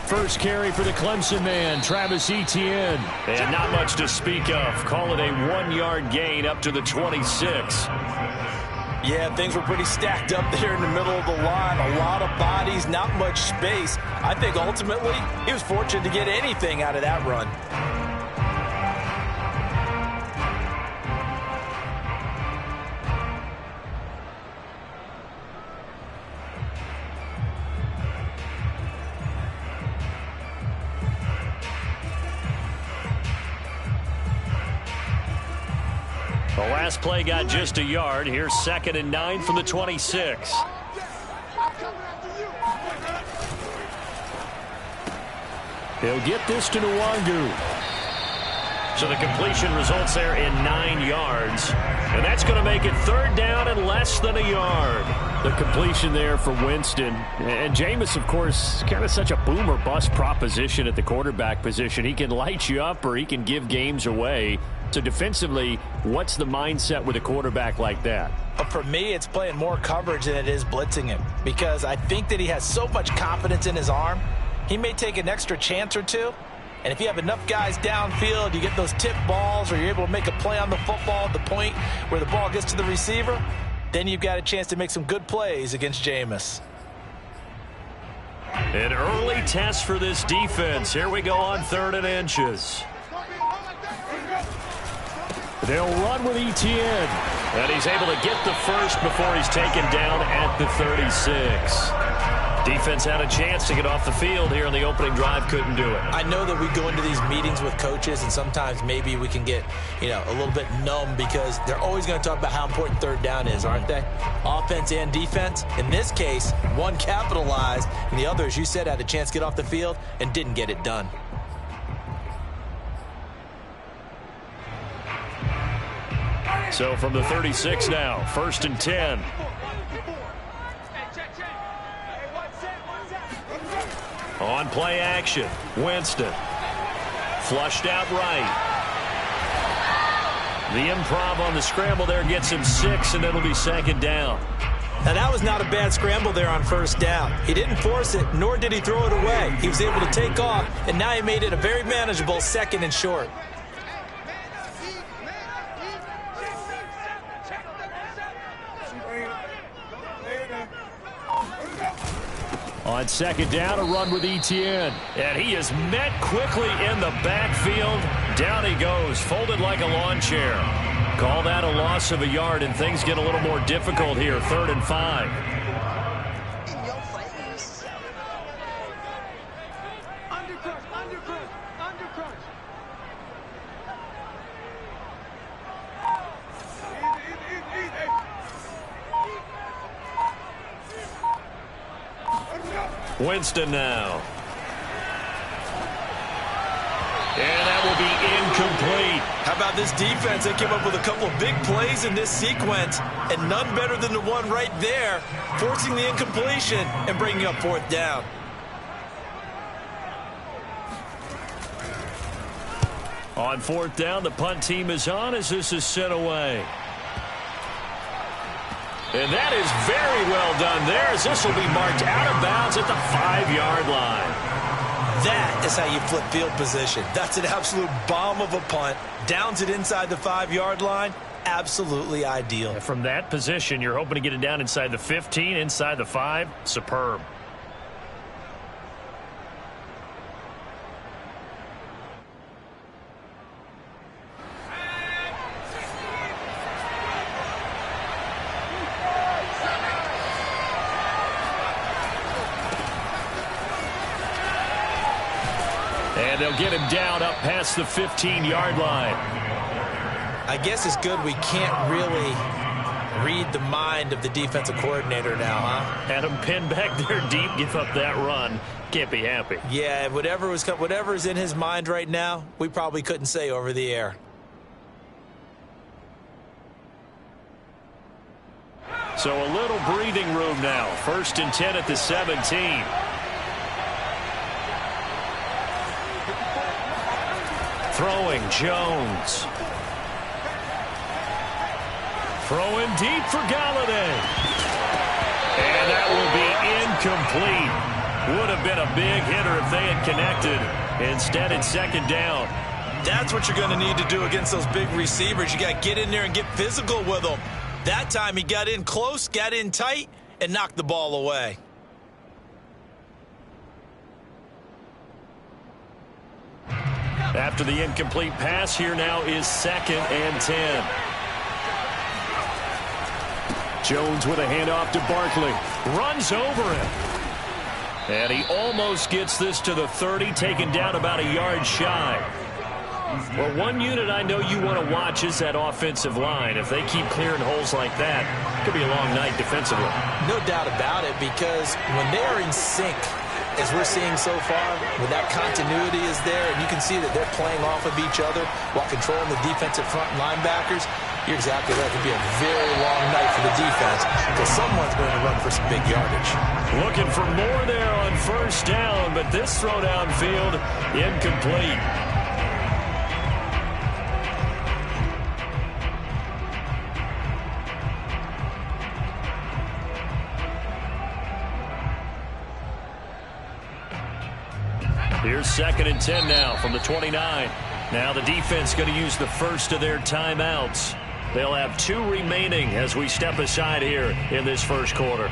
First carry for the Clemson man, Travis Etienne. And not much to speak of. Call it a 1-yard gain up to the 26. Yeah, things were pretty stacked up there in the middle of the line. A lot of bodies, not much space. I think ultimately he was fortunate to get anything out of that run. The last play got just a yard. Here's 2nd and 9 from the 26. He'll get this to Nwangu. So the completion results there in 9 yards. And that's going to make it 3rd down and less than a yard. The completion there for Winston. And Jameis, of course, kind of such a boom or bust proposition at the quarterback position. He can light you up or he can give games away. So defensively, what's the mindset with a quarterback like that? For me, it's playing more coverage than it is blitzing him, because I think that he has so much confidence in his arm. He may take an extra chance or two, and if you have enough guys downfield, you get those tip balls, or you're able to make a play on the football at the point where the ball gets to the receiver, then you've got a chance to make some good plays against Jameis. An early test for this defense. Here we go on 3rd and inches. They'll run with Etienne. And he's able to get the first before he's taken down at the 36. Defense had a chance to get off the field here on the opening drive, couldn't do it. I know that we go into these meetings with coaches, and sometimes maybe we can get, a little bit numb, because they're always going to talk about how important 3rd down is, aren't they? Offense and defense. In this case, one capitalized, and the other, as you said, had a chance to get off the field and didn't get it done. So from the 36 now, 1st and 10. On play action, Winston. Flushed out right. The improv on the scramble there gets him 6, and it'll be 2nd down. Now, that was not a bad scramble there on 1st down. He didn't force it, nor did he throw it away. He was able to take off, and now he made it a very manageable 2nd and short. On 2nd down, a run with Etienne. And he is met quickly in the backfield. Down he goes, folded like a lawn chair. Call that a loss of a yard, and things get a little more difficult here. 3rd and 5. Winston now. And that will be incomplete. How about this defense? They came up with a couple of big plays in this sequence, and none better than the one right there, forcing the incompletion and bringing up 4th down. On 4th down, the punt team is on as this is sent away. And that is very well done there, as this will be marked out of bounds at the 5-yard line. That is how you flip field position. That's an absolute bomb of a punt. Downs it inside the 5-yard line. Absolutely ideal. From that position, you're hoping to get it down inside the 15, inside the 5. Superb. And they'll get him down up past the 15-yard line. I guess it's good we can't really read the mind of the defensive coordinator now, huh? Had him pinned back there deep, give up that run. Can't be happy. Yeah, whatever's in his mind right now, we probably couldn't say over the air. So a little breathing room now. 1st and 10 at the 17. Throwing, Jones. Throwing deep for Galladay. And that will be incomplete. Would have been a big hitter if they had connected. Instead, it's second down. That's what you're going to need to do against those big receivers. You got to get in there and get physical with them. That time he got in close, got in tight, and knocked the ball away. After the incomplete pass, here now is 2nd and 10. Jones with a handoff to Barkley. Runs over him. And he almost gets this to the 30, taken down about a yard shy. Well, one unit I know you want to watch is that offensive line. If they keep clearing holes like that, it could be a long night defensively. No doubt about it, because when they are in sync, as we're seeing so far, when that continuity is there, and you can see that they're playing off of each other while controlling the defensive front linebackers, you're exactly right. It could be a very long night for the defense because someone's going to run for some big yardage. Looking for more there on first down, but this throw downfield incomplete. Here's 2nd and 10 now from the 29. Now the defense going to use the first of their timeouts. They'll have 2 remaining as we step aside here in this first quarter.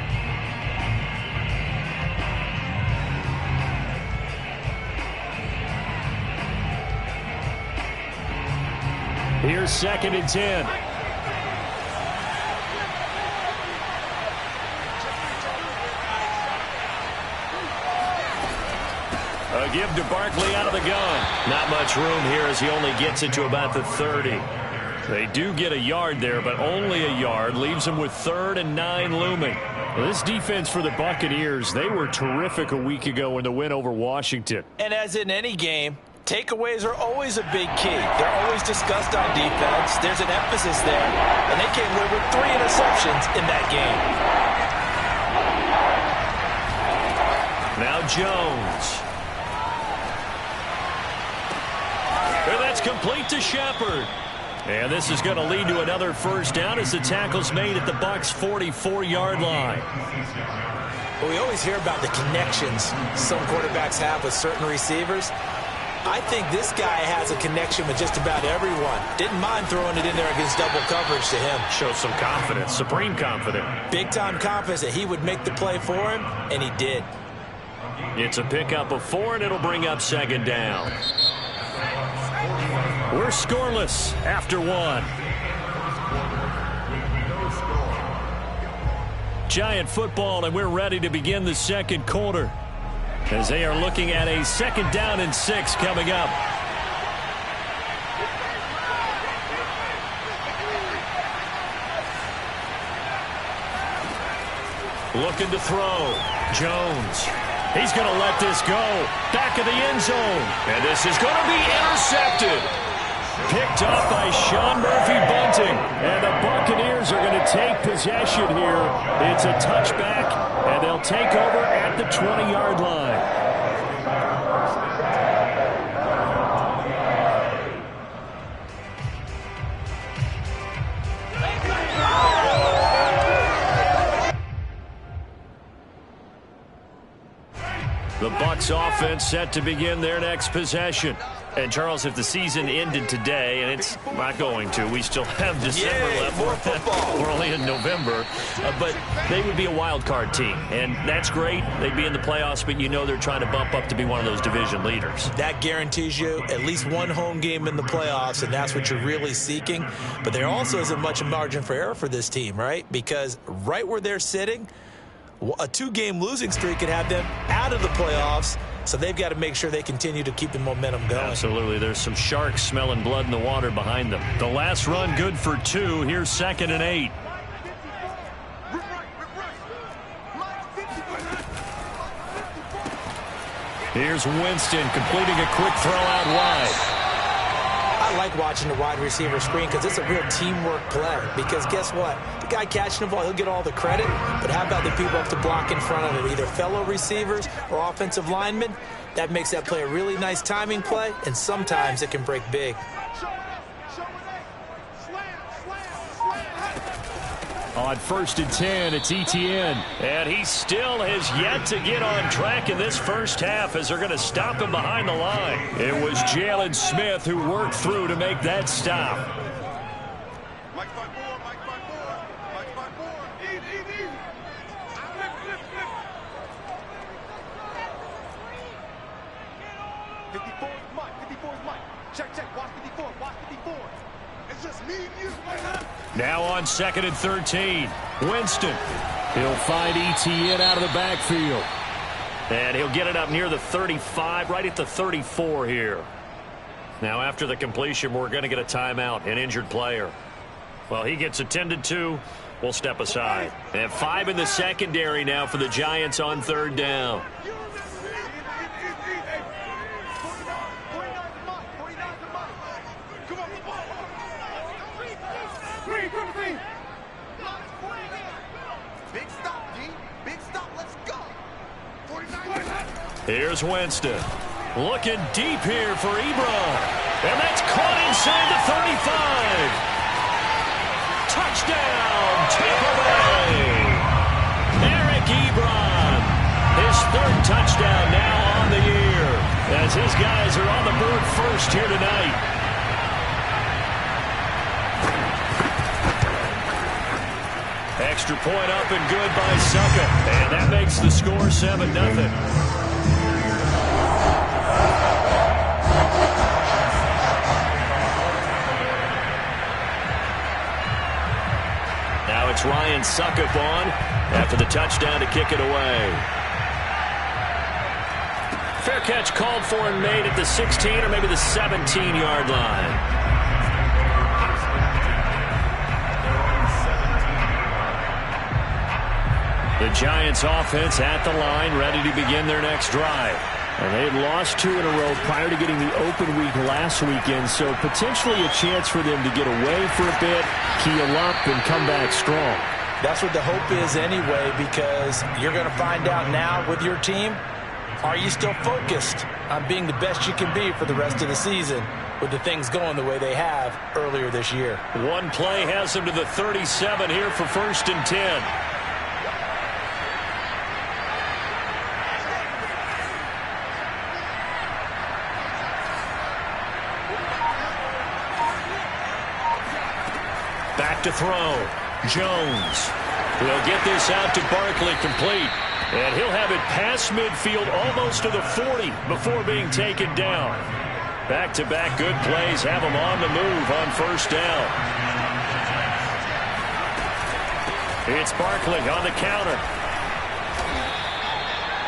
Here's 2nd and 10. A give to Barkley out of the gun. Not much room here as he only gets it to about the 30. They do get a yard there, but only a yard. Leaves them with 3rd and 9 looming. Well, this defense for the Buccaneers, they were terrific a week ago in the win over Washington. And as in any game, takeaways are always a big key. They're always discussed on defense. There's an emphasis there, and they came away with 3 interceptions in that game. Now Jones. And that's complete to Shepard. And this is going to lead to another first down as the tackle's made at the Bucs' 44-yard line. Well, we always hear about the connections some quarterbacks have with certain receivers. I think this guy has a connection with just about everyone. Didn't mind throwing it in there against double coverage to him. Shows some confidence, supreme confidence. Big-time confidence that he would make the play for him, and he did. It's a pickup of 4, and it'll bring up 2nd down. We're scoreless after 1. Giant football, and we're ready to begin the second quarter as they are looking at a 2nd down and 6 coming up. Looking to throw. Jones. He's going to let this go. Back of the end zone. And this is going to be intercepted. Picked up by Sean Murphy-Bunting. And the Buccaneers are going to take possession here. It's a touchback, and they'll take over at the 20-yard line. The Bucs offense set to begin their next possession. And, Charles, if the season ended today, and it's not going to, we still have December left. More football. We're only in November. But they would be a wild card team. And that's great. They'd be in the playoffs, but you know they're trying to bump up to be one of those division leaders. That guarantees you at least one home game in the playoffs, and that's what you're really seeking. But there also isn't much margin for error for this team, right? Because right where they're sitting, a 2-game losing streak could have them out of the playoffs, so they've got to make sure they continue to keep the momentum going. Absolutely. There's some sharks smelling blood in the water behind them. The last run good for 2. Here's 2nd and 8. Here's Winston completing a quick throw out wide. I like watching the wide receiver screen because it's a real teamwork play. Because guess what? The guy catching the ball, he'll get all the credit. But how about the people up to block in front of him, either fellow receivers or offensive linemen? That makes that play a really nice timing play, and sometimes it can break big. On 1st and 10, it's ETN. And he still has yet to get on track in this first half as they're going to stop him behind the line. It was Jalen Smith who worked through to make that stop. Now on 2nd and 13, Winston. He'll find ETN out of the backfield. And he'll get it up near the 35, right at the 34 here. Now after the completion, we're going to get a timeout, an injured player. Well, he gets attended to. We'll step aside. And 5 in the secondary now for the Giants on 3rd down. Here's Winston. Looking deep here for Ebron. And that's caught inside the 35. Touchdown, Tampa Bay. Eric Ebron. His 3rd touchdown now on the year, as his guys are on the board first here tonight. Extra point up and good by Succa. And that makes the score 7-0. Now it's Ryan Suckup on after the touchdown to kick it away. Fair catch called for and made at the 16 or maybe the 17-yard line. The Giants offense at the line, ready to begin their next drive. And they had lost 2 in a row prior to getting the open week last weekend, so potentially a chance for them to get away for a bit, keel up, and come back strong. That's what the hope is anyway, because you're going to find out now with your team, are you still focused on being the best you can be for the rest of the season with the things going the way they have earlier this year? One play has them to the 37 here for 1st and 10. Back to throw. Jones. He'll get this out to Barkley complete. And he'll have it past midfield almost to the 40 before being taken down. Back-to-back good plays have him on the move on 1st down. It's Barkley on the counter.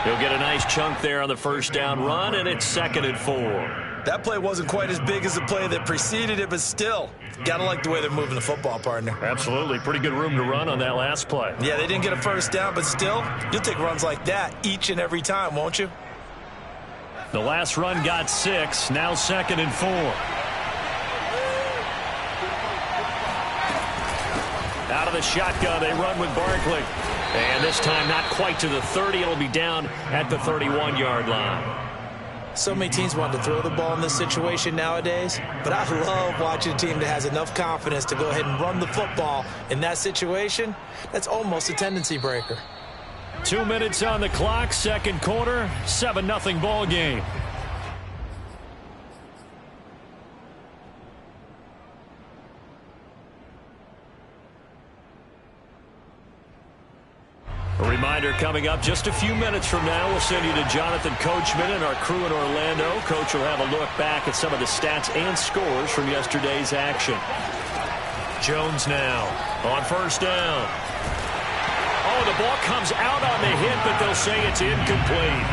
He'll get a nice chunk there on the 1st down run, and it's 2nd and 4. That play wasn't quite as big as the play that preceded it, but still, got to like the way they're moving the football, partner. Absolutely. Pretty good room to run on that last play. Yeah, they didn't get a 1st down, but still, you'll take runs like that each and every time, won't you? The last run got 6, now 2nd and 4. Out of the shotgun, they run with Barkley. And this time not quite to the 30. It'll be down at the 31-yard line. So many teams want to throw the ball in this situation nowadays, but I love watching a team that has enough confidence to go ahead and run the football in that situation. That's almost a tendency breaker. 2 minutes on the clock, 2nd quarter, 7-0 ball game. A reminder coming up just a few minutes from now, we'll send you to Jonathan Coachman and our crew in Orlando. Coach will have a look back at some of the stats and scores from yesterday's action. Jones now on 1st down. Oh, the ball comes out on the hit, but they'll say it's incomplete.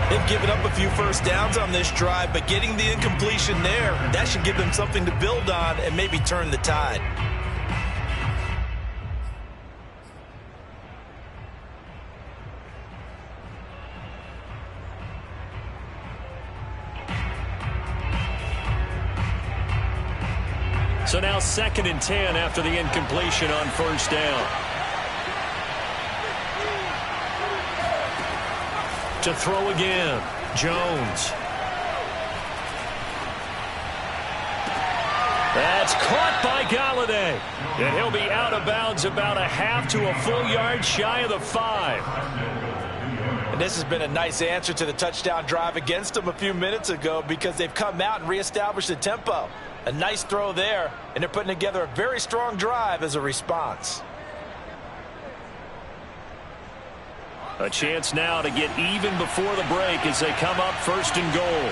They've given up a few 1st downs on this drive, but getting the incompletion there, that should give them something to build on and maybe turn the tide. So now 2nd and 10 after the incompletion on 1st down. To throw again, Jones. That's It's caught by Galladay. And he'll be out of bounds about a half to a full yard shy of the 5. And this has been a nice answer to the touchdown drive against them a few minutes ago because they've come out and reestablished the tempo. A nice throw there, and they're putting together a very strong drive as a response. A chance now to get even before the break as they come up 1st and goal.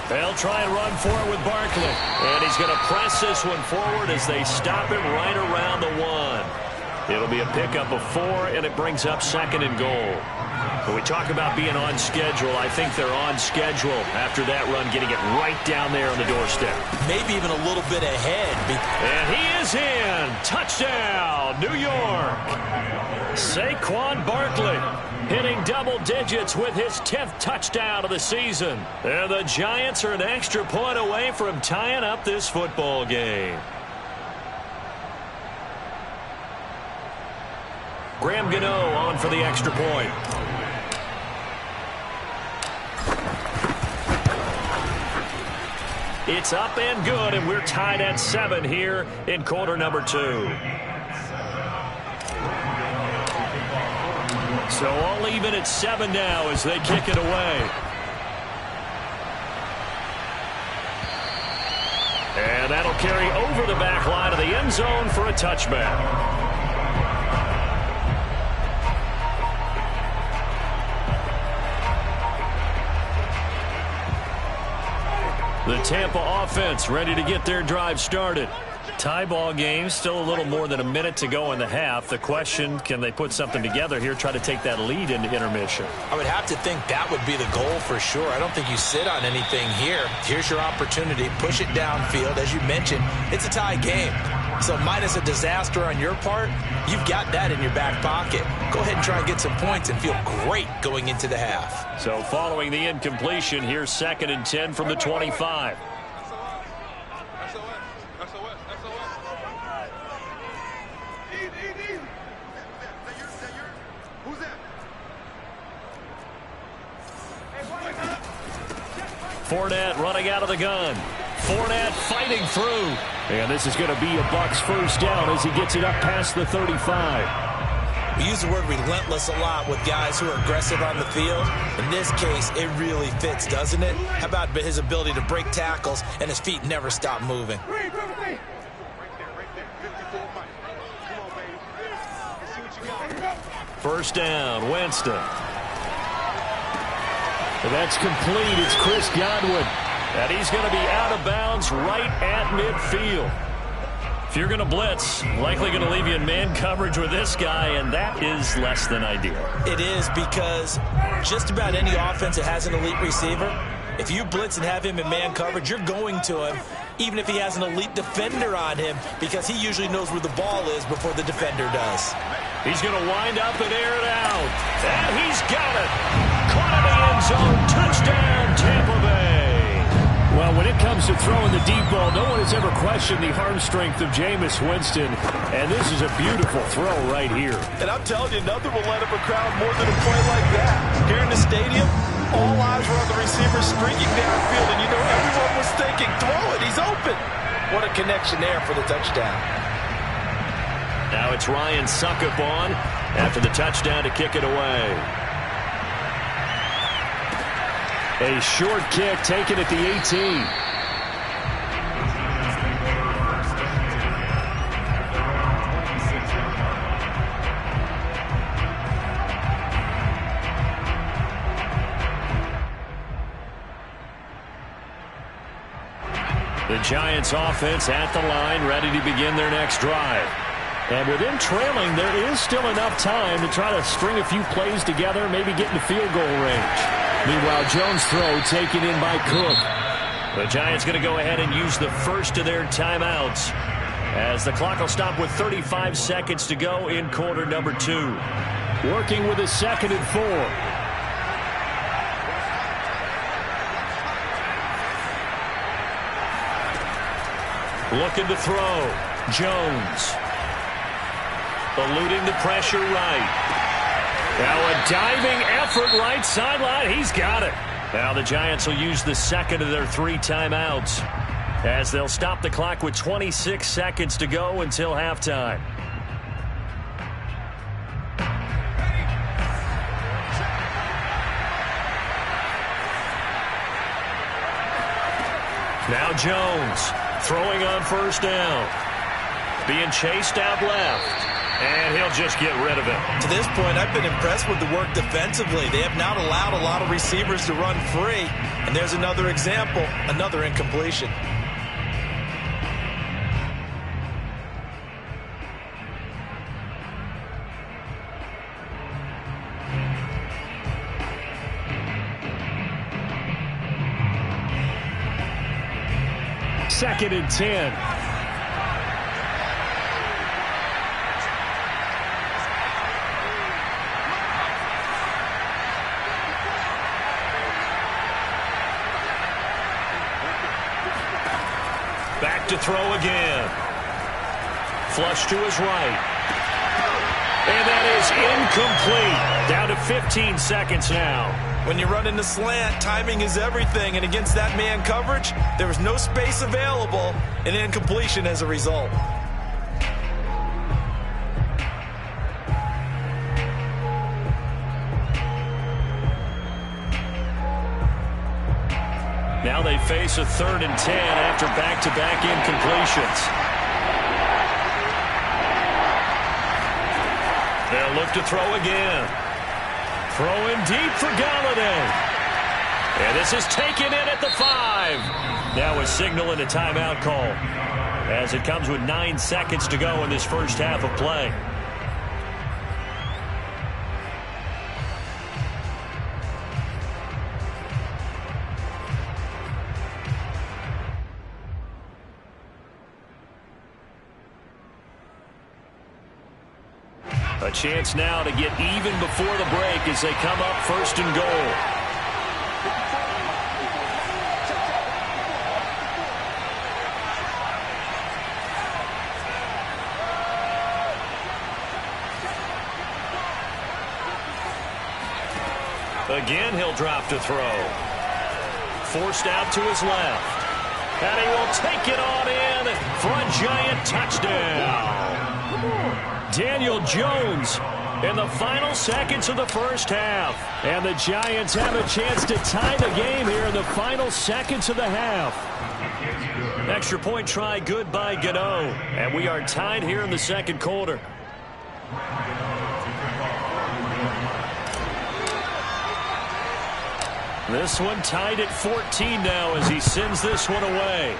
They'll try and run for it with Barkley. And he's going to press this one forward as they stop him right around the 1. It'll be a pickup of 4, and it brings up 2nd and goal. When we talk about being on schedule, I think they're on schedule after that run, getting it right down there on the doorstep. Maybe even a little bit ahead. And he is in. Touchdown, New York. Saquon Barkley hitting double digits with his 10th touchdown of the season. And the Giants are an extra point away from tying up this football game. Graham Gano on for the extra point. It's up and good, and we're tied at 7 here in quarter number 2. So all even at 7 now as they kick it away. And that'll carry over the back line of the end zone for a touchback. The Tampa offense ready to get their drive started. Tie ball game, still a little more than a minute to go in the half. The question, can they put something together here, try to take that lead into intermission? I would have to think that would be the goal for sure. I don't think you sit on anything here. Here's your opportunity. Push it downfield. As you mentioned, it's a tie game. So minus a disaster on your part, you've got that in your back pocket. Go ahead and try and get some points and feel great going into the half. So following the incompletion, here's 2nd and 10 from the 25. Fournette running out of the gun. Fournette fighting through. And this is going to be a Bucs first down as he gets it up past the 35. We use the word relentless a lot with guys who are aggressive on the field. In this case, it really fits, doesn't it? How about his ability to break tackles and his feet never stop moving? First down, Winston. That's complete. It's Chris Godwin. And he's going to be out of bounds right at midfield. If you're going to blitz, likely going to leave you in man coverage with this guy, and that is less than ideal. It is, because just about any offense that has an elite receiver, if you blitz and have him in man coverage, you're going to him, even if he has an elite defender on him, because he usually knows where the ball is before the defender does. He's going to wind up and air it out. And he's got it. Caught in the end zone. Touchdown, Tampa Bay. Well, when it comes to throwing the deep ball, no one has ever questioned the arm strength of Jameis Winston. And this is a beautiful throw right here. And I'm telling you, nothing will light up a crowd more than a play like that. Here in the stadium, all eyes were on the receiver streaking downfield, and you know everyone was thinking, throw it, he's open. What a connection there for the touchdown. Now it's Ryan Suckup on after the touchdown to kick it away. A short kick taken at the 18. The Giants offense at the line, ready to begin their next drive. And with them trailing, there is still enough time to try to string a few plays together, maybe get in the field goal range. Meanwhile, Jones' throw taken in by Cook. The Giants going to go ahead and use the first of their timeouts as the clock will stop with 35 seconds to go in quarter number 2. Working with a 2nd and 4. Looking to throw. Jones. Eluding the pressure right. Now a diving effort right sideline. He's got it. Now the Giants will use the second of their 3 timeouts as they'll stop the clock with 26 seconds to go until halftime. Now Jones throwing on first down. Being chased out left. And he'll just get rid of it. To this point, I've been impressed with the work defensively. They have not allowed a lot of receivers to run free. And there's another example, another incompletion. Second and 10. Back to throw again. Flush to his right. And that is incomplete. Down to 15 seconds now. When you run into slant, timing is everything. And against that man coverage, there was no space available, and incompletion as a result. Now they face a 3rd and 10 after back-to-back incompletions. They'll look to throw again. Throwing deep for Galladay. And this is taken in at the 5. Now a signal and a timeout call as it comes with 9 seconds to go in this first half of play. A chance now to get even before the break as they come up 1st and goal. Again, he'll drop to throw. Forced out to his left. And he will take it on in for a Giant touchdown. Daniel Jones in the final seconds of the first half. And the Giants have a chance to tie the game here in the final seconds of the half. Extra point try good by Gano. And we are tied here in the second quarter. This one tied at 14 now as he sends this one away.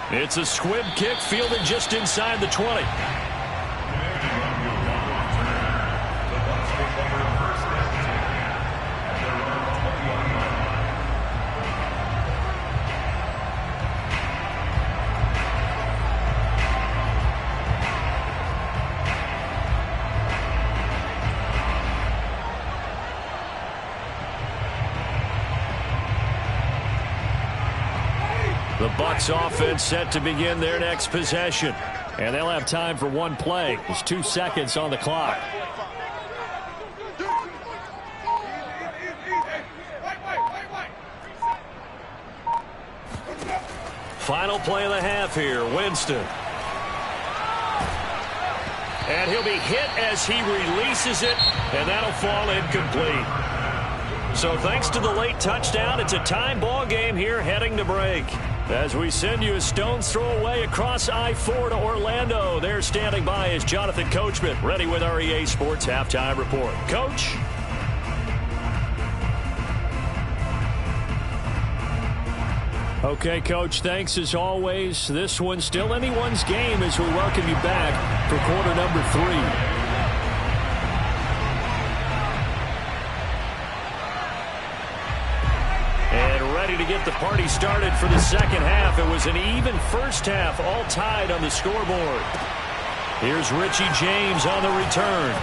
It's a squib kick fielded just inside the 20. The Bucs offense set to begin their next possession. And they'll have time for one play. There's 2 seconds on the clock. Final play of the half here, Winston. And he'll be hit as he releases it, and that'll fall incomplete. So thanks to the late touchdown, it's a time ball game here heading to break. As we send you a stone's throw away across I-4 to Orlando. There standing by is Jonathan Coachman, ready with our EA Sports Halftime Report. Coach? Okay, Coach, thanks as always. This one's still anyone's game as we welcome you back for quarter number 3. To get the party started for the second half. It was an even first half, all tied on the scoreboard. Here's Richie James on the return.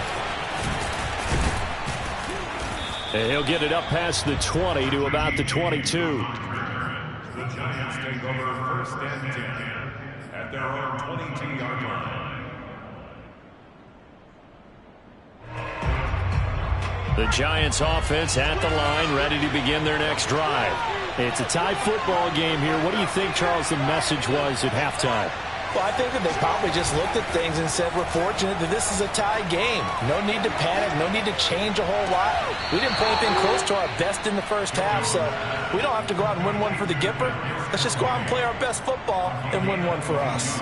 And he'll get it up past the 20 to about the 22. The Giants take over 1st and 10 at their own 22-yard line. The Giants offense at the line, ready to begin their next drive. It's a tie football game here. What do you think, Charles, the message was at halftime? Well, I think that they probably just looked at things and said, we're fortunate that this is a tie game. No need to panic. No need to change a whole lot. We didn't play anything close to our best in the first half, so we don't have to go out and win one for the Gipper. Let's just go out and play our best football and win one for us.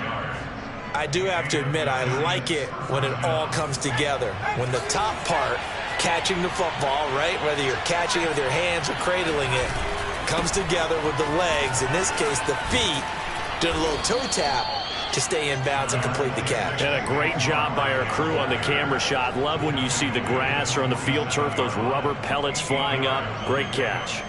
I do have to admit, I like it when it all comes together. When the top part, catching the football, right, whether you're catching it with your hands or cradling it, comes together with the legs, in this case the feet, doing a little toe tap to stay in bounds and complete the catch. And a great job by our crew on the camera shot. Love when you see the grass or on the field turf, those rubber pellets flying up. Great catch.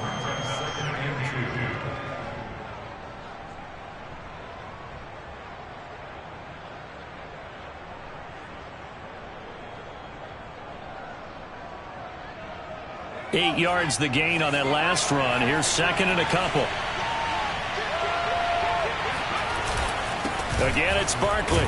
Eight yards the gain on that last run. Here's second and a couple. Again, it's Barkley.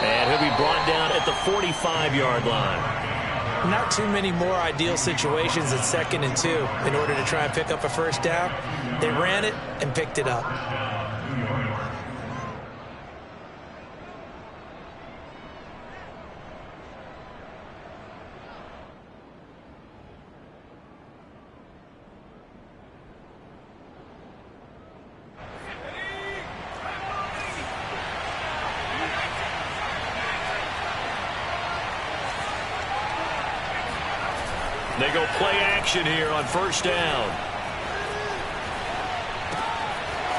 And he'll be brought down at the 45-yard line. Not too many more ideal situations at 2nd and 2 in order to try and pick up a first down. They ran it and picked it up. They go play action here on first down.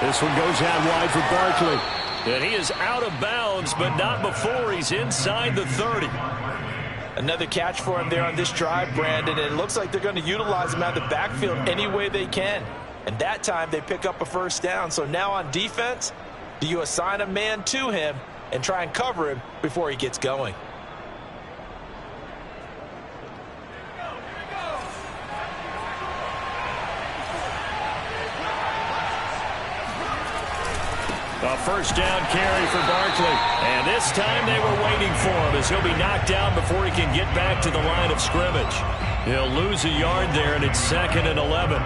This one goes out wide for Barkley. And he is out of bounds, but not before he's inside the 30. Another catch for him there on this drive, Brandon. And it looks like they're going to utilize him out of the backfield any way they can. And that time they pick up a first down. So now on defense, do you assign a man to him and try and cover him before he gets going? A first down carry for Barkley. And this time they were waiting for him as he'll be knocked down before he can get back to the line of scrimmage. He'll lose a yard there, and it's 2nd and 11.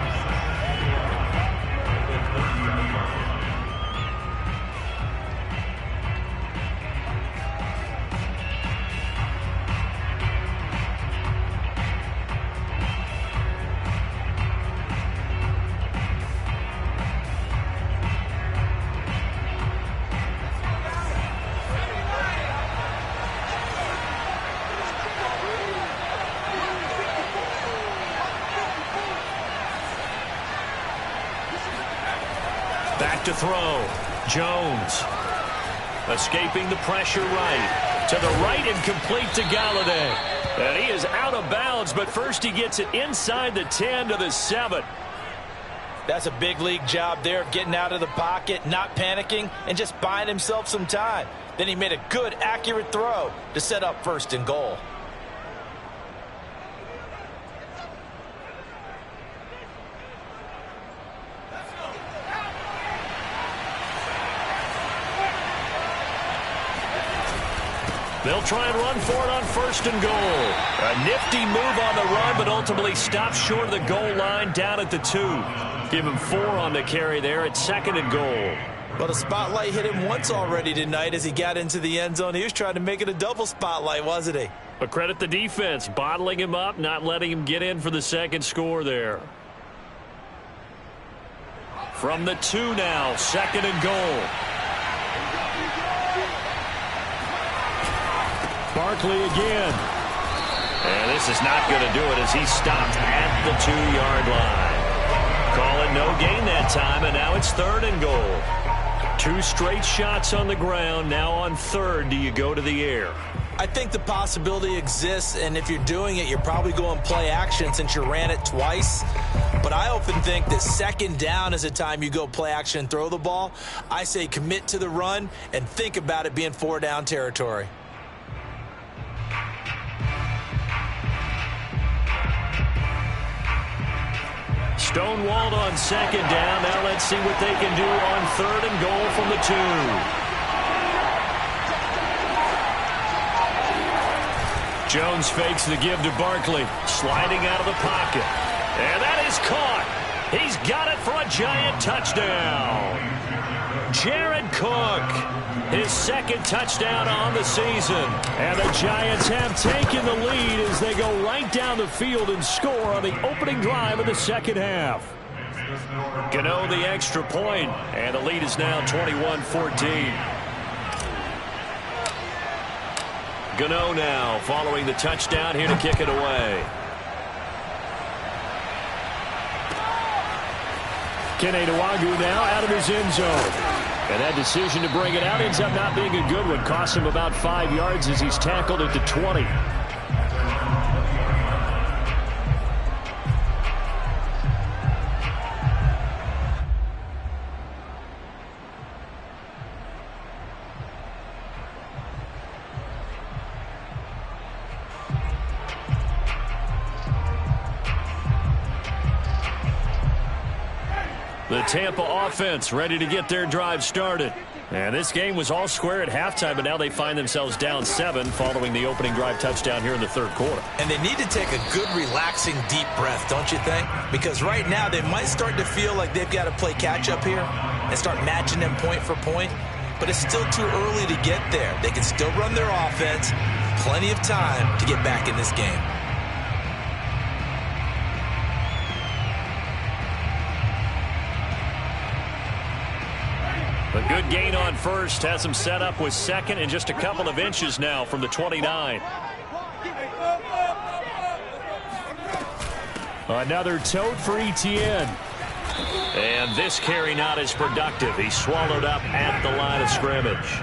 Back to throw. Jones. Escaping the pressure right. To the right and complete to Galladay. And he is out of bounds, but first he gets it inside the 10 to the 7. That's a big league job there of getting out of the pocket, not panicking, and just buying himself some time. Then he made a good, accurate throw to set up 1st and goal. They'll try and run for it on 1st and goal. A nifty move on the run, but ultimately stops short of the goal line down at the 2. Give him 4 on the carry there at 2nd and goal. Well, the spotlight hit him once already tonight as he got into the end zone. He was trying to make it a double spotlight, wasn't he? But credit the defense, bottling him up, not letting him get in for the second score there. From the 2 now, 2nd and goal. Barkley again. And this is not going to do it as he stopped at the 2-yard line. Call it no gain that time, and now it's 3rd and goal. 2 straight shots on the ground. Now on 3rd, do you go to the air? I think the possibility exists, and if you're doing it, you're probably going play action since you ran it twice. But I often think that 2nd down is a time you go play action and throw the ball. I say commit to the run and think about it being 4-down territory. Stonewalled on 2nd down. Now let's see what they can do on 3rd and goal from the 2. Jones fakes the give to Barkley, sliding out of the pocket. And that is caught. He's got it for a Giant touchdown. Jared Cook, his second touchdown on the season. And the Giants have taken the lead as they go right down the field and score on the opening drive of the second half. Gano the extra point, and the lead is now 21-14. Gano now following the touchdown here to kick it away. Kene Nwangwu now out of his end zone. And that decision to bring it out ends up not being a good one. Costs him about 5 yards as he's tackled at the 20. The Tampa offense ready to get their drive started. And this game was all square at halftime, but now they find themselves down 7 following the opening drive touchdown here in the third quarter. And they need to take a good, relaxing, deep breath, don't you think? Because right now they might start to feel like they've got to play catch-up here and start matching them point for point. But it's still too early to get there. They can still run their offense. Plenty of time to get back in this game. A good gain on first has him set up with second and just a couple of inches now from the 29. Another tote for Etienne. And this carry not as productive. He's swallowed up at the line of scrimmage.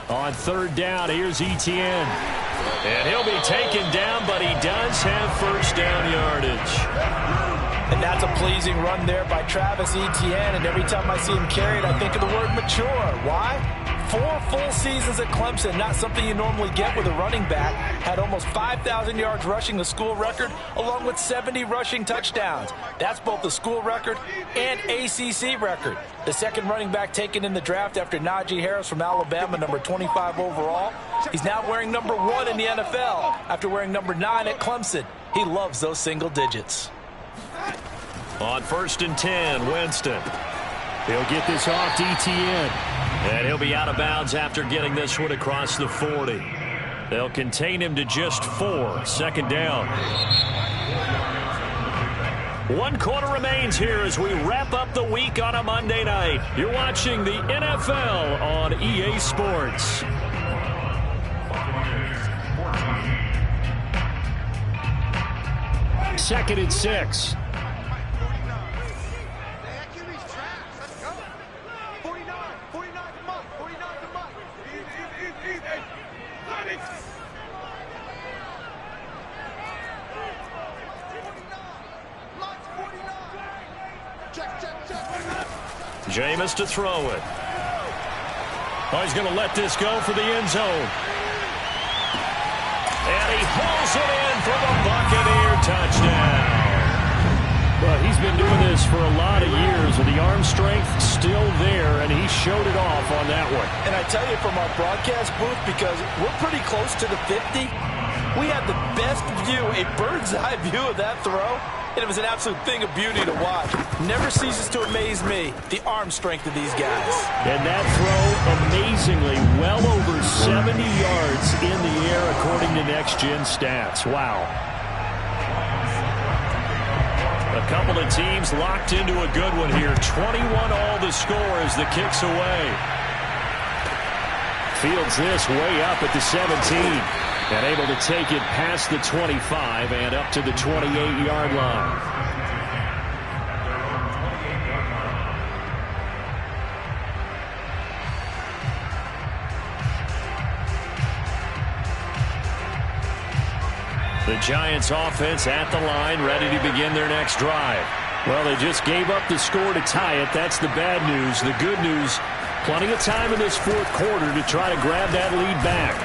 On third down, here's Etienne. And he'll be taken down, but he does have first down yardage. And that's a pleasing run there by Travis Etienne. And every time I see him carry it, I think of the word mature. Why? 4 full seasons at Clemson, not something you normally get with a running back. Had almost 5,000 yards rushing, the school record, along with 70 rushing touchdowns. That's both the school record and ACC record. The second running back taken in the draft after Najee Harris from Alabama, number 25 overall. He's now wearing number 1 in the NFL after wearing number 9 at Clemson. He loves those single digits. On 1st and 10, Winston. He'll get this off to Etienne. And he'll be out of bounds after getting this one across the 40. They'll contain him to just 4. Second down. 1 quarter remains here as we wrap up the week on a Monday night. You're watching the NFL on EA Sports. Second and 6. Jameis to throw it. Oh, he's going to let this go for the end zone. And he pulls it in for the Buccaneer touchdown. Well, he's been doing this for a lot of years, and the arm strength still there, and he showed it off on that one. And I tell you from our broadcast booth, because we're pretty close to the 50, we had the best view, a bird's eye view of that throw. And it was an absolute thing of beauty to watch. Never ceases to amaze me, the arm strength of these guys. And that throw, amazingly, well over 70 yards in the air, according to Next Gen Stats. Wow. A couple of teams locked into a good one here. 21 all the score as the kick's away. Fields this way up at the 17. And able to take it past the 25 and up to the 28-yard line. The Giants offense at the line, ready to begin their next drive. Well, they just gave up the score to tie it. That's the bad news. The good news, plenty of time in this fourth quarter to try to grab that lead back.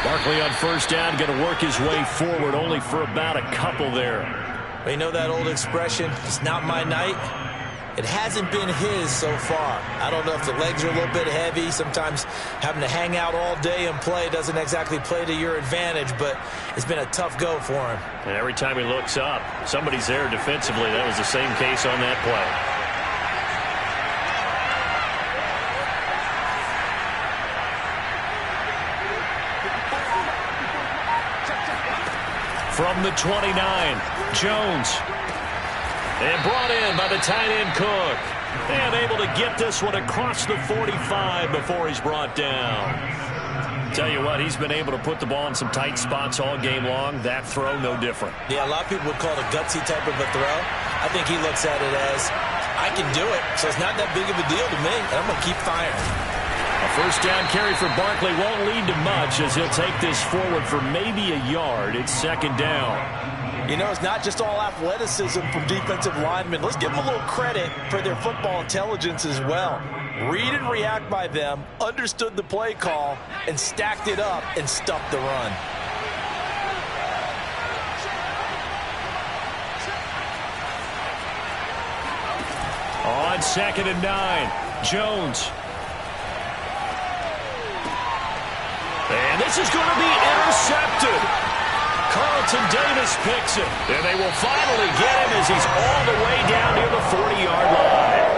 Barkley on first down, going to work his way forward, only for about a couple there. Well, you know that old expression, it's not my night? It hasn't been his so far. I don't know if the legs are a little bit heavy. Sometimes having to hang out all day and play doesn't exactly play to your advantage, but it's been a tough go for him. And every time he looks up, somebody's there defensively. That was the same case on that play. From the 29, Jones. And brought in by the tight end Cook. And able to get this one across the 45 before he's brought down. Tell you what, he's been able to put the ball in some tight spots all game long. That throw, no different. Yeah, a lot of people would call it a gutsy type of a throw. I think he looks at it as, I can do it, so it's not that big of a deal to me, and I'm going to keep firing. A first down carry for Barkley won't lead to much as he'll take this forward for maybe a yard. It's second down. You know, it's not just all athleticism from defensive linemen. Let's give them a little credit for their football intelligence as well. Read and react by them, understood the play call, and stacked it up and stuffed the run. On 2nd and 9, Jones. And this is going to be intercepted. Carlton Davis picks it. And they will finally get him as he's all the way down near the 40-yard line.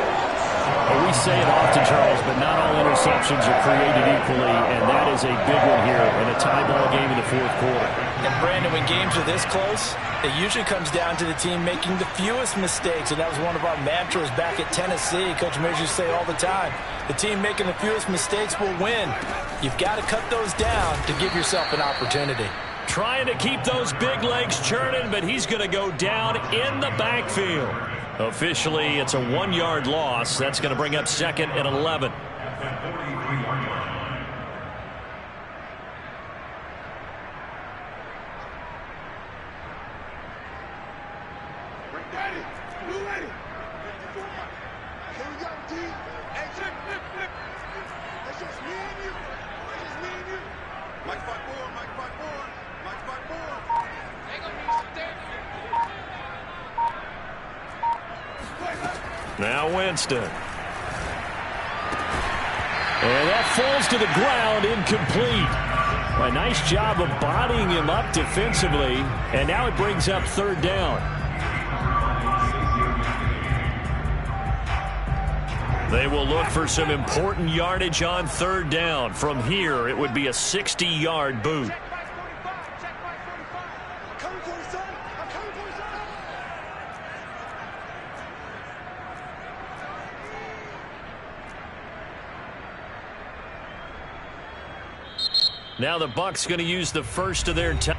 Well, we say it often, Charles, but not all interceptions are created equally, and that is a big one here in a tie ball game in the fourth quarter. And, Brandon, when games are this close, it usually comes down to the team making the fewest mistakes, and that was one of our mantras back at Tennessee. Coach Mears used to say all the time, the team making the fewest mistakes will win. You've got to cut those down to give yourself an opportunity. Trying to keep those big legs churning, but he's going to go down in the backfield. Officially, it's a 1-yard loss. That's going to bring up 2nd and 11. Now Winston. And that falls to the ground, incomplete. A nice job of bodying him up defensively, and now it brings up 3rd down. They will look for some important yardage on 3rd down. From here, it would be a 60-yard boot. Now the Bucs going to use the first of their time.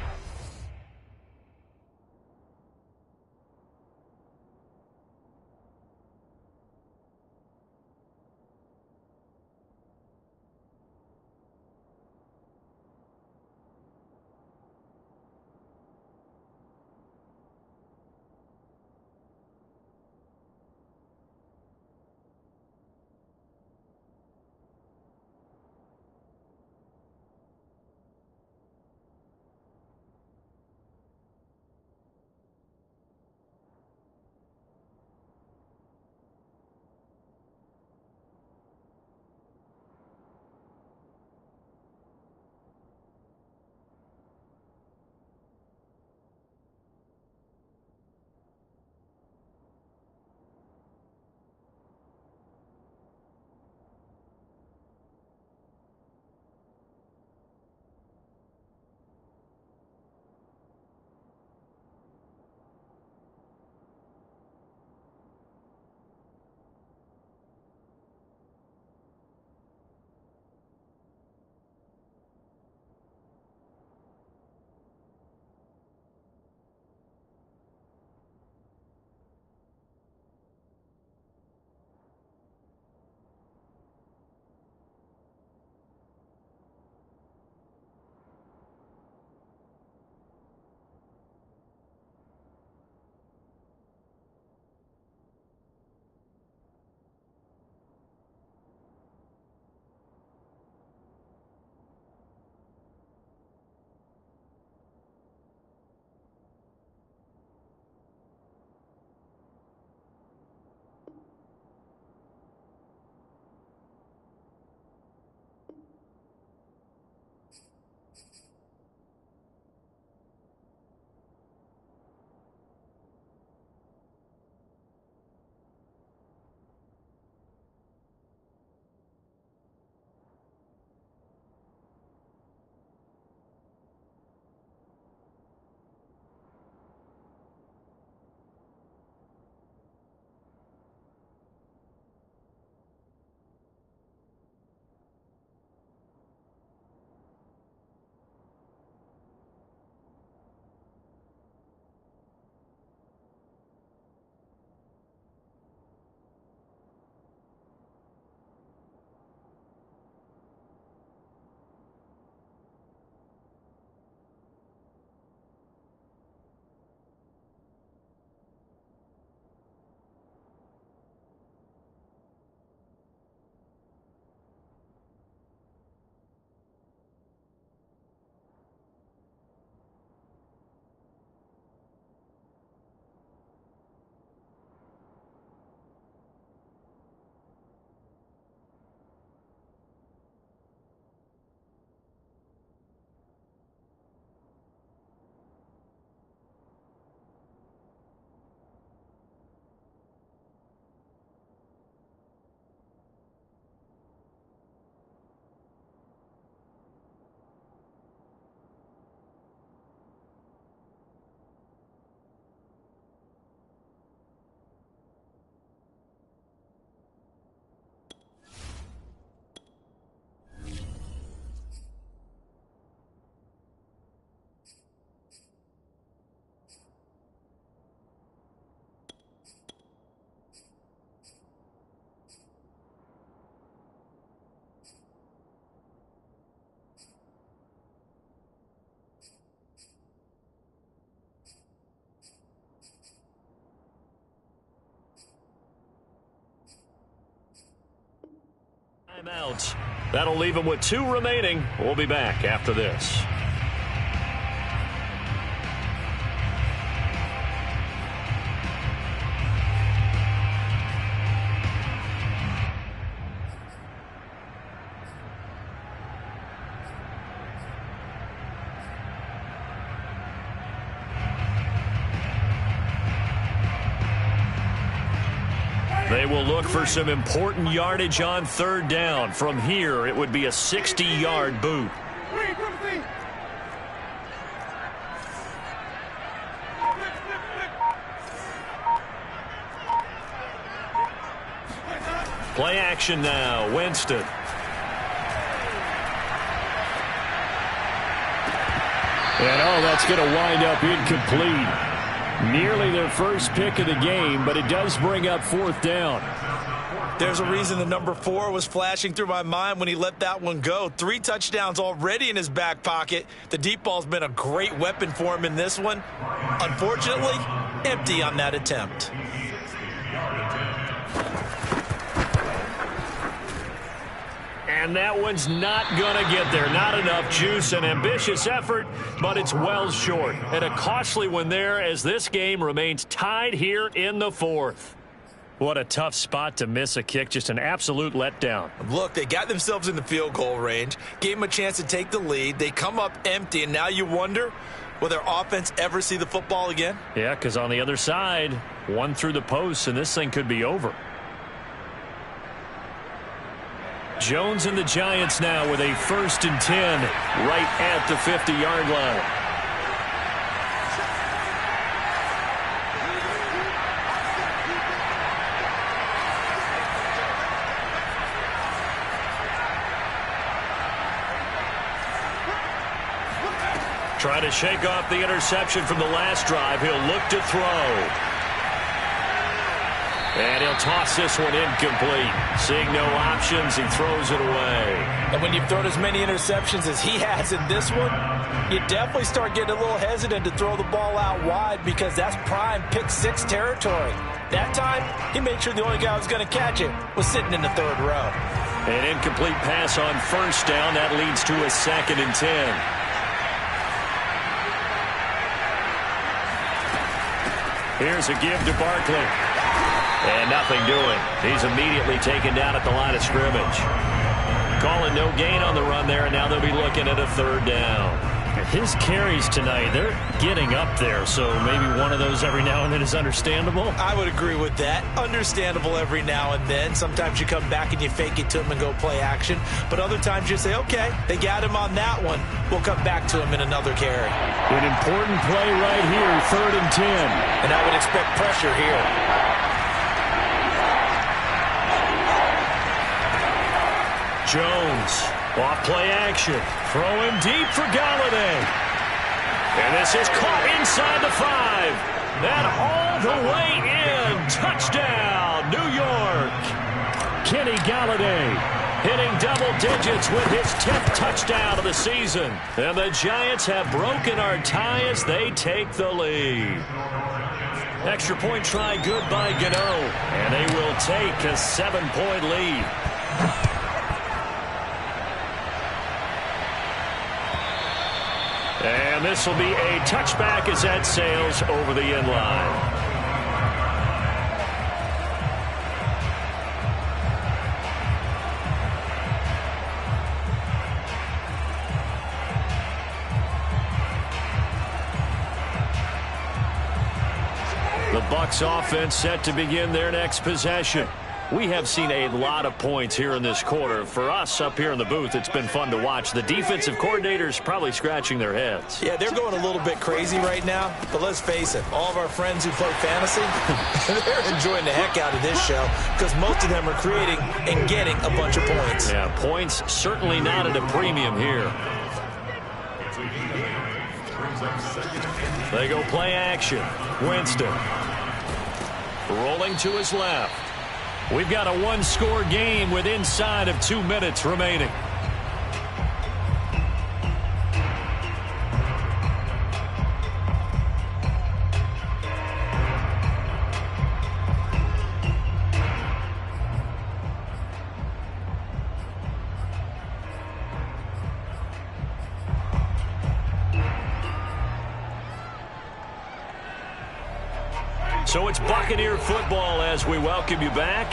Timeouts. That'll leave them with 2 remaining. We'll be back after this. They will look for some important yardage on 3rd down. From here, it would be a 60-yard boot. Play action now. Winston. And that's going to wind up incomplete. Nearly their first pick of the game, but it does bring up 4th down. There's a reason the number 4 was flashing through my mind when he let that one go. 3 touchdowns already in his back pocket. The deep ball's been a great weapon for him in this one. Unfortunately, empty on that attempt. And that one's not going to get there. Not enough juice. An ambitious effort, but it's well short. And a costly one there as this game remains tied here in the 4th. What a tough spot to miss a kick. Just an absolute letdown. Look, they got themselves in the field goal range, gave them a chance to take the lead. They come up empty, and now you wonder, will their offense ever see the football again? Yeah, because on the other side, one through the post, and this thing could be over. Jones and the Giants now with a 1st and 10 right at the 50-yard line. Try to shake off the interception from the last drive. He'll look to throw. And he'll toss this one incomplete. Seeing no options, he throws it away. And when you've thrown as many interceptions as he has in this one, you definitely start getting a little hesitant to throw the ball out wide because that's prime pick 6 territory. That time, he made sure the only guy who was going to catch it was sitting in the 3rd row. An incomplete pass on 1st down. That leads to a 2nd and 10. Here's a give to Barkley. And nothing doing. He's immediately taken down at the line of scrimmage. Calling no gain on the run there, and now they'll be looking at a 3rd down. His carries tonight, they're getting up there, so maybe one of those every now and then is understandable. I would agree with that. Understandable every now and then. Sometimes you come back and you fake it to him and go play action. But other times you say, okay, they got him on that one. We'll come back to him in another carry. An important play right here, 3rd and 10. And I would expect pressure here. Jones, off play action. Throw him deep for Galladay. And this is caught inside the 5. And all the way in. Touchdown, New York. Kenny Galladay hitting double digits with his 10th touchdown of the season. And the Giants have broken our tie as they take the lead. Extra point try good by Gano. And they will take a 7-point lead. And this will be a touchback as that sails over the end line. The Bucs offense set to begin their next possession. We have seen a lot of points here in this quarter. For us up here in the booth, it's been fun to watch. The defensive coordinators probably scratching their heads. Yeah, they're going a little bit crazy right now. But let's face it, all of our friends who play fantasy, they're enjoying the heck out of this show because most of them are creating and getting a bunch of points. Yeah, points certainly not at a premium here. They go play action. Winston rolling to his left. We've got a one-score game with inside of 2 minutes remaining. So it's Buccaneer football as we welcome you back.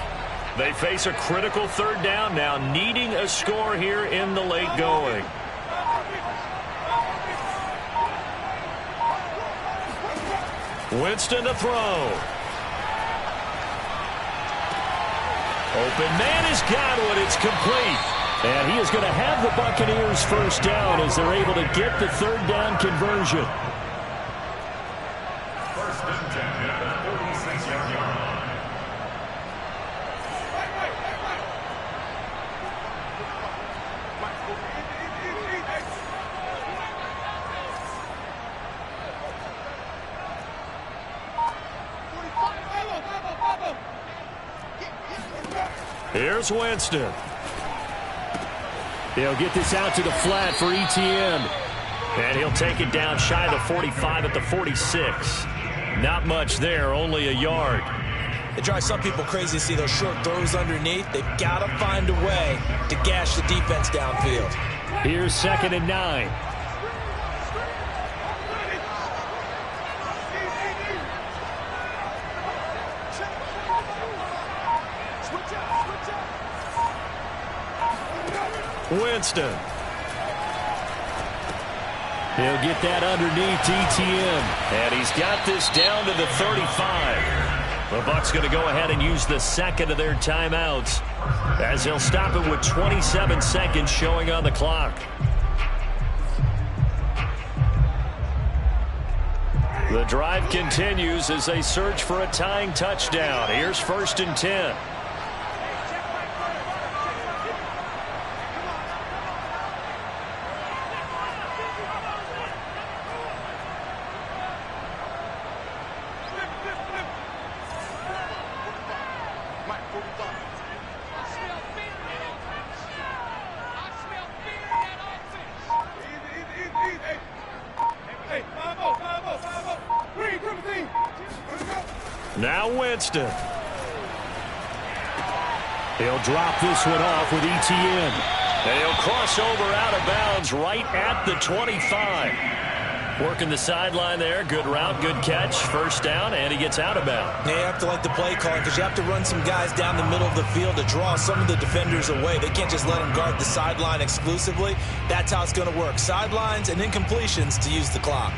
They face a critical third down now, needing a score here in the late going. Winston to throw. Open man has got it. It's complete. And he is going to have the Buccaneers first down as they're able to get the third down conversion. First and 10 at the 46-yard line. Here's Winston. He'll get this out to the flat for ETN. And he'll take it down shy of the 45 at the 46. Not much there, only a yard. It drives some people crazy to see those short throws underneath. They've got to find a way to gash the defense downfield. Here's 2nd and 9. Winston. He'll get that underneath ETN. And he's got this down to the 35. The Bucs going to go ahead and use the second of their timeouts as they'll stop it with 27 seconds showing on the clock. The drive continues as they search for a tying touchdown. Here's 1st and 10. Now Winston. He'll drop this one off with ETN. And he'll cross over out of bounds right at the 25. Working the sideline there. Good route, good catch. First down, and he gets out of bounds. Now you have to like the play calling because you have to run some guys down the middle of the field to draw some of the defenders away. They can't just let them guard the sideline exclusively. That's how it's going to work. Sidelines and incompletions to use the clock.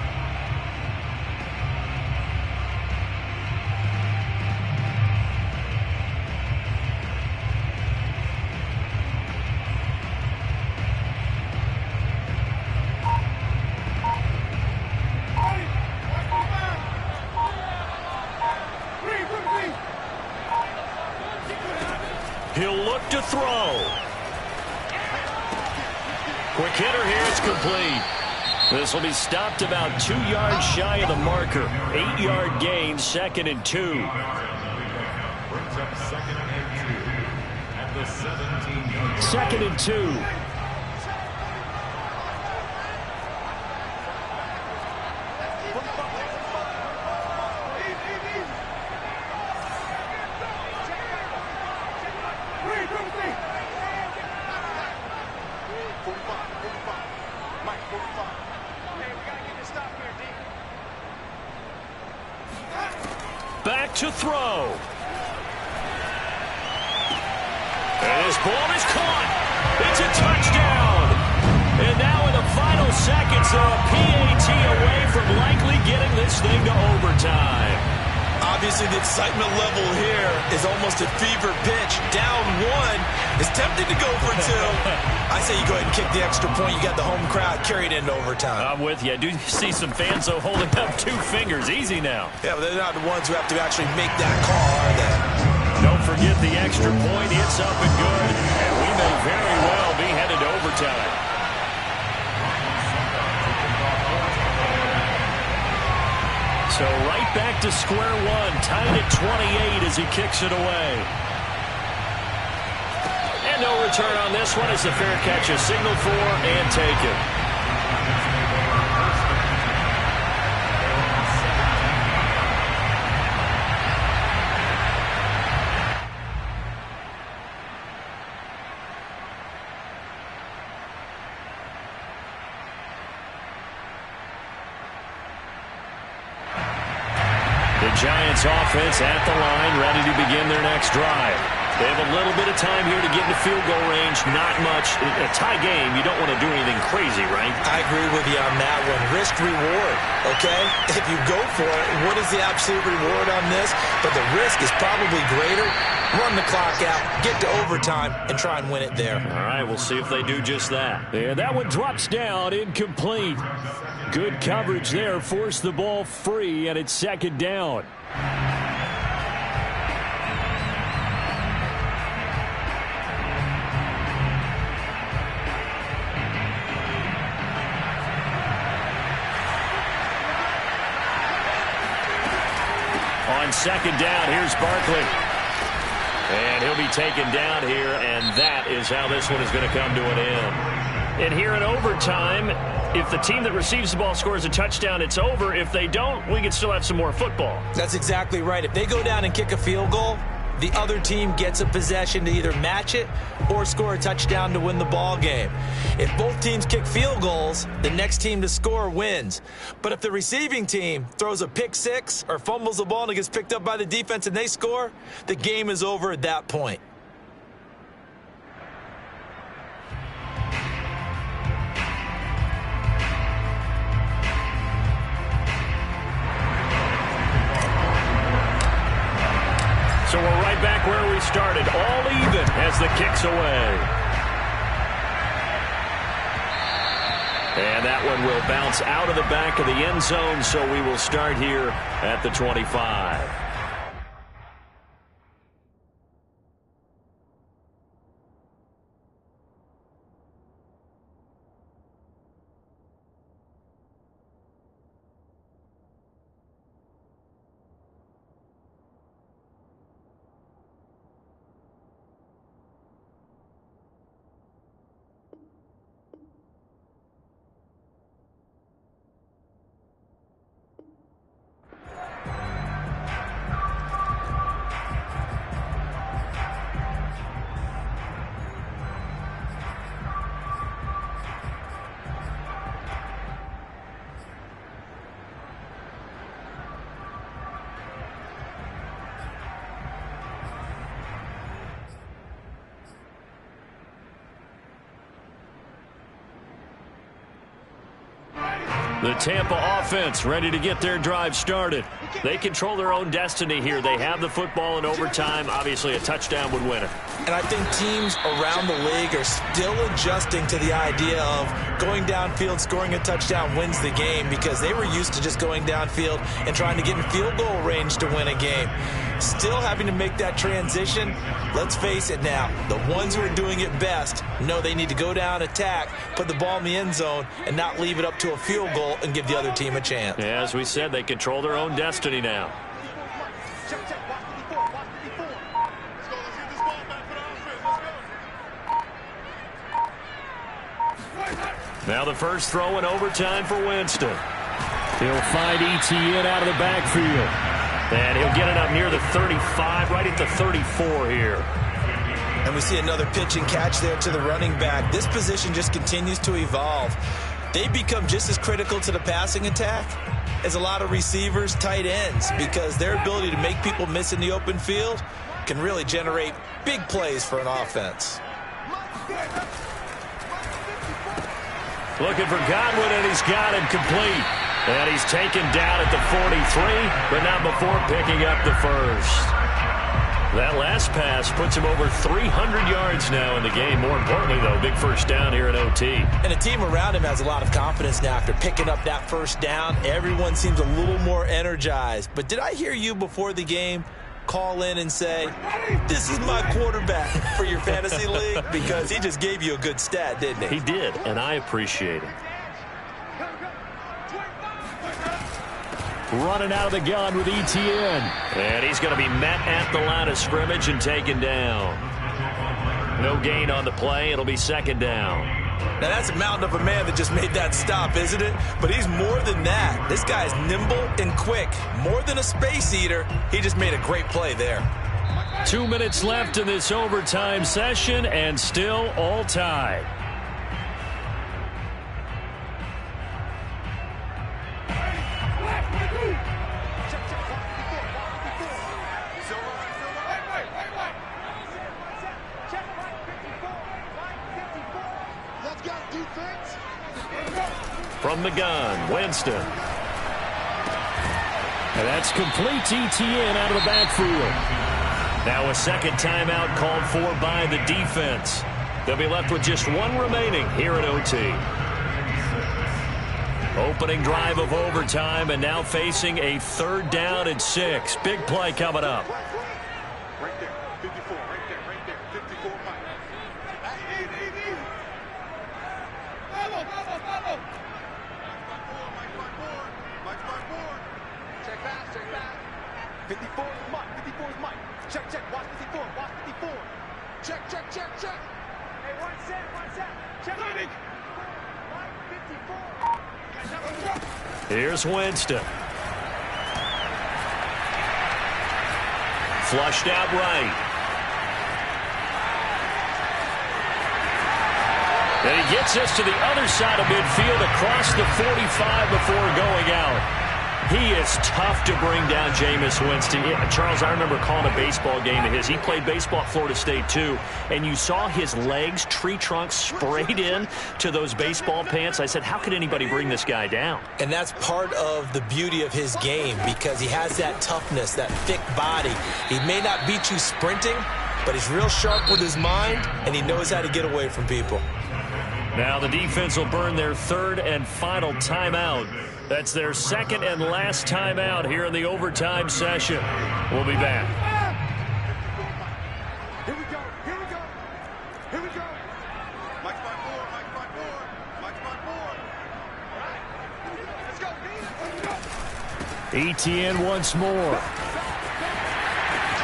He'll look to throw. Quick hitter here. It's complete. This will be stopped about 2 yards shy of the marker. 8-yard gain, 2nd and 2. Brings up 2nd and 2 at the 17-yard line. 2nd and 2. Back to throw. And his ball is caught. It's a touchdown. And now in the final seconds, they're a PAT away from likely getting this thing to overtime. Obviously, the excitement level here is almost a fever pitch. Down 1 is tempted to go for 2. I say you go ahead and kick the extra point. You got the home crowd carried into overtime. I'm with you. I do see some fans, though, holding up 2 fingers. Easy now. Yeah, but they're not the ones who have to actually make that call, are they? Don't forget the extra point. It's up and good. And we may very well be headed to overtime. So right back to square one, tied at 28 as he kicks it away. And no return on this one as the fair catch is signaled for and taken. The Giants offense at the line, ready to begin their next drive. They have a little bit of time here to get into field goal range. Not much. A tie game, you don't want to do anything crazy, right? I agree with you on that one. Risk reward, okay? If you go for it, what is the absolute reward on this? But the risk is probably greater. Run the clock out, get to overtime, and try and win it there. All right, we'll see if they do just that. Yeah, that one drops down, incomplete. Good coverage there, forced the ball free, and it's second down. On second down, here's Barkley. And he'll be taken down here, and that is how this one is going to come to an end. And here in overtime, if the team that receives the ball scores a touchdown, it's over. If they don't, we can still have some more football. That's exactly right. If they go down and kick a field goal, the other team gets a possession to either match it or score a touchdown to win the ball game. If both teams kick field goals, the next team to score wins. But if the receiving team throws a pick six or fumbles the ball and it gets picked up by the defense and they score, the game is over at that point. So we're right back where we started, all even as the kick's away. And that one will bounce out of the back of the end zone, so we will start here at the 25. The Tampa offense ready to get their drive started. They control their own destiny here. They have the football in overtime. Obviously, a touchdown would win it. And I think teams around the league are still adjusting to the idea of going downfield, scoring a touchdown wins the game, because they were used to just going downfield and trying to get in field goal range to win a game. Still having to make that transition. Let's face it now, the ones who are doing it best know they need to go down, attack, put the ball in the end zone, and not leave it up to a field goal and give the other team a chance. Yeah, as we said, they control their own destiny now. Now the first throw in overtime for Winston. He'll find Etienne out of the backfield. And he'll get it up near the 35, right at the 34 here. And we see another pitch and catch there to the running back. This position just continues to evolve. They become just as critical to the passing attack as a lot of receivers, tight ends, because their ability to make people miss in the open field can really generate big plays for an offense. Looking for Godwin, and he's got him complete. And he's taken down at the 43, but not before picking up the first. That last pass puts him over 300 yards now in the game. More importantly, though, big first down here in OT. And the team around him has a lot of confidence now after picking up that first down. Everyone seems a little more energized. But did I hear you before the game call in and say, this is my quarterback for your fantasy league? Because he just gave you a good stat, didn't he? He did, and I appreciate it. Running out of the gun with Etienne. And he's going to be met at the line of scrimmage and taken down. No gain on the play. It'll be second down. Now, that's a mountain of a man that just made that stop, isn't it? But he's more than that. This guy's nimble and quick. More than a space eater. He just made a great play there. 2 minutes left in this overtime session, and still all tied. From the gun, Winston. And that's complete ETN out of the backfield. Now a second timeout called for by the defense. They'll be left with just one remaining here at OT. Opening drive of overtime, and now facing a 3rd down and 6. Big play coming up. Right there, 54, right there, 54, Mike. Check back. 54 is Mike. Check. Watch 54. Check. Hey, one set. Check. Mike, 54. Here's Winston. Flushed out right. And he gets us to the other side of midfield across the 45 before going out. He is tough to bring down, Jameis Winston. Yeah, Charles, I remember calling a baseball game of his. He played baseball at Florida State, too. And you saw his legs, tree trunks sprayed in to those baseball pants. I said, how could anybody bring this guy down? And that's part of the beauty of his game because he has that toughness, that thick body. He may not beat you sprinting, but he's real sharp with his mind, and he knows how to get away from people. Now the defense will burn their 3rd and final timeout. That's their 2nd and last timeout here in the overtime session. We'll be back. Here we go. Mike's by 4. Let's go. ETN once more.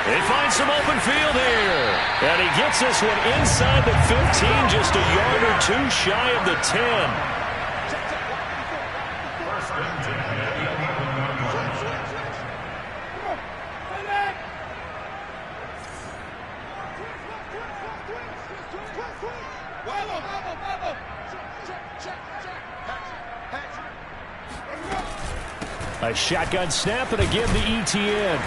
They find some open field here. And he gets this one inside the 15, just a yard or 2 shy of the 10. A shotgun snap, and again the ETN.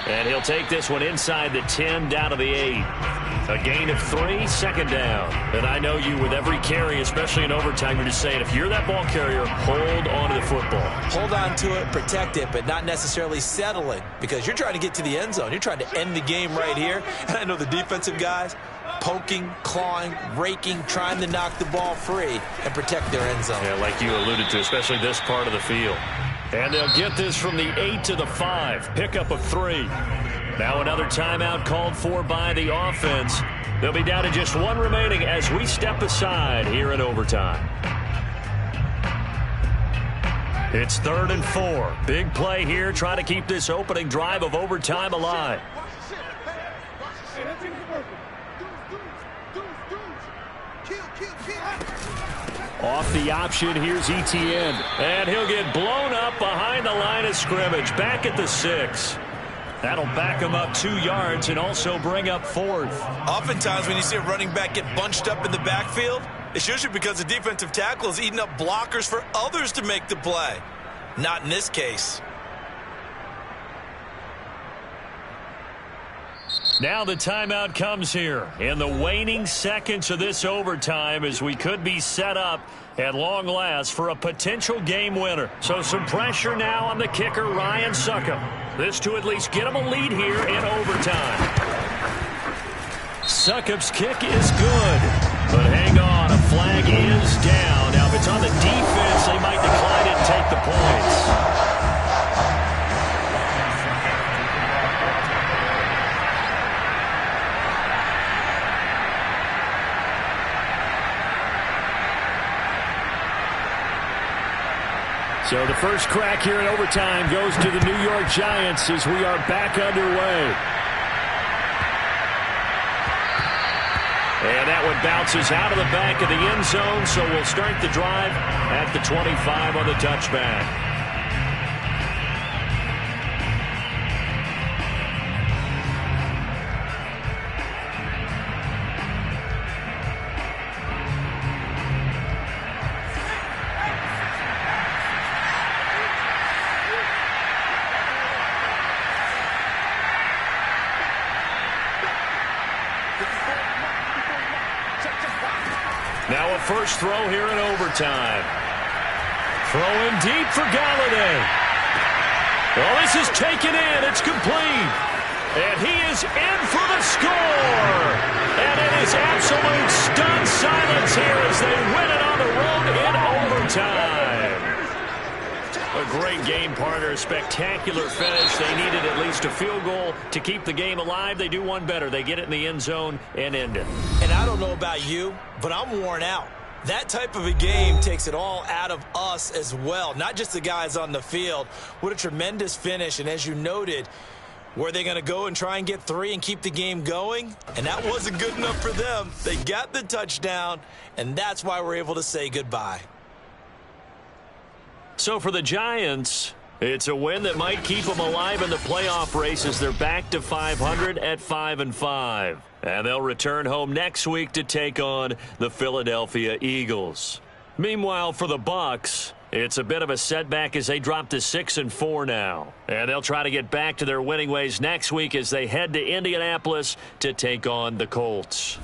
And he'll take this one inside the 10, down to the 8. A gain of 3, 2nd down. And I know you, with every carry, especially in overtime, you're just saying, if you're that ball carrier, hold on to the football. Hold on to it, protect it, but not necessarily settle it because you're trying to get to the end zone. You're trying to end the game right here. And I know the defensive guys poking, clawing, raking, trying to knock the ball free and protect their end zone. Yeah, like you alluded to, especially this part of the field. And they'll get this from the 8 to the 5. Pickup of 3. Now another timeout called for by the offense. They'll be down to just one remaining as we step aside here in overtime. It's 3rd and 4. Big play here, trying to keep this opening drive of overtime alive. Off the option, here's ETN. And he'll get blown up behind the line of scrimmage, back at the 6. That'll back him up 2 yards and also bring up 4th. Oftentimes when you see a running back get bunched up in the backfield, it's usually because the defensive tackle is eating up blockers for others to make the play. Not in this case. Now the timeout comes here in the waning seconds of this overtime as we could be set up at long last for a potential game winner. So some pressure now on the kicker, Ryan Succop. This to at least get him a lead here in overtime. Succop's kick is good, but hang on, a flag is down. Now if it's on the defense, they might decline it and take the points. So the first crack here in overtime goes to the New York Giants as we are back underway. And that one bounces out of the back of the end zone, so we'll start the drive at the 25 on the touchback. Now a first throw here in overtime. Throwing deep for Galladay. Oh, this is taken in. It's complete. And he is in for the score. And it is absolute stunned silence here as they win it on the road in overtime. A great game, partner. Spectacular finish. They needed at least a field goal to keep the game alive. They do one better. They get it in the end zone and end it. And I don't know about you, but I'm worn out. That type of a game takes it all out of us as well, not just the guys on the field. What a tremendous finish. And as you noted, were they going to go and try and get 3 and keep the game going? And that wasn't good enough for them. They got the touchdown, and that's why we're able to say goodbye. So for the Giants, it's a win that might keep them alive in the playoff race as they're back to 500 at 5-5. And they'll return home next week to take on the Philadelphia Eagles. Meanwhile, for the Bucs, it's a bit of a setback as they drop to 6-4 now. And they'll try to get back to their winning ways next week as they head to Indianapolis to take on the Colts.